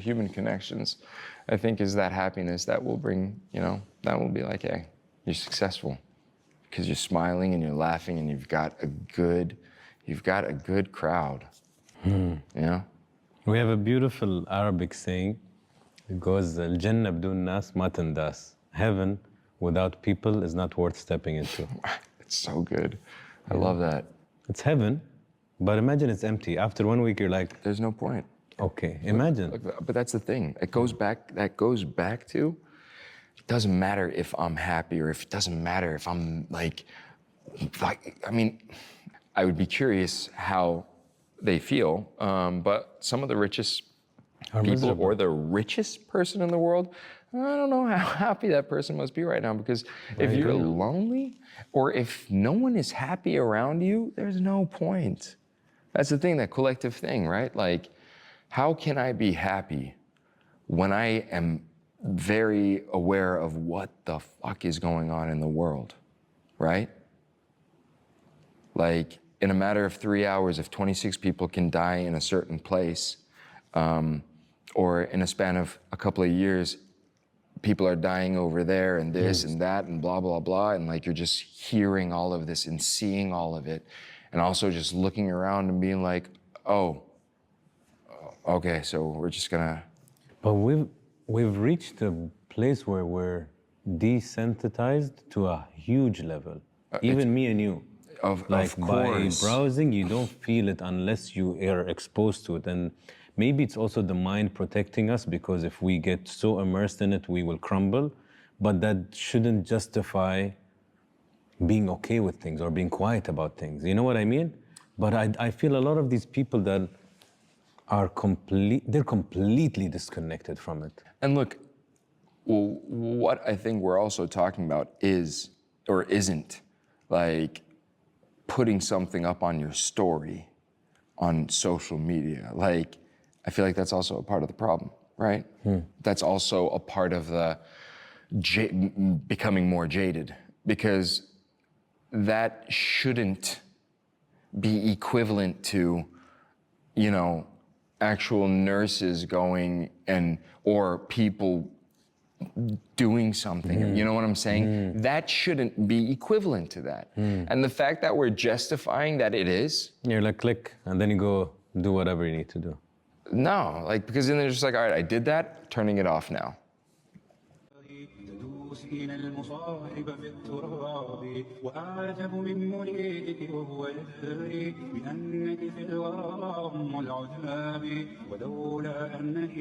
human connections, I think, is that happiness that will bring, that will be like, hey, you're successful because you're smiling and you're laughing and you've got a good crowd. We have a beautiful Arabic saying. It goes, "Al-Jannah bidun nas ma tandas." Heaven without people is not worth stepping into. It's so good. I love that. It's heaven, but imagine it's empty. After 1 week, you're like, there's no point. Okay, imagine. But that's the thing. That goes back to, it doesn't matter if I'm happy or if it doesn't matter if I'm I mean, I would be curious how they feel, but some of the richest people or the richest person in the world, I don't know how happy that person must be right now, because if you're lonely or if no one is happy around you, there's no point. That's the thing, that collective thing, right? Like, how can I be happy when I am very aware of what the fuck is going on in the world, right? Like, in a matter of 3 hours, if 26 people can die in a certain place, or in a span of a couple of years, people are dying over there and this and that and blah, blah, blah. And like, you're just hearing all of this and seeing all of it. And also just looking around and being like, oh, okay, so we're just gonna. But we've reached a place where we're desensitized to a huge level. Even me and you. Of course. By browsing, you don't feel it unless you are exposed to it. And maybe it's also the mind protecting us, because if we get so immersed in it, we will crumble. But that shouldn't justify being okay with things or being quiet about things. You know what I mean? But I feel a lot of these people that are they're completely disconnected from it. And look, what I think we're also talking about is, or isn't, like putting something up on your story on social media. Like, I feel like that's also a part of the problem, right? That's also a part of the becoming more jaded, because that shouldn't be equivalent to, actual nurses going or people doing something. You know what I'm saying? That shouldn't be equivalent to that. And the fact that we're justifying that it is. You're like, click, and then you go do whatever you need to do. No, like, because then they're just like, all right, I did that, turning it off now. تدوسين المصائب في التراب وأعجب من مريدك وهو يدري بأنك في الورى أم العجاب ولولا أنك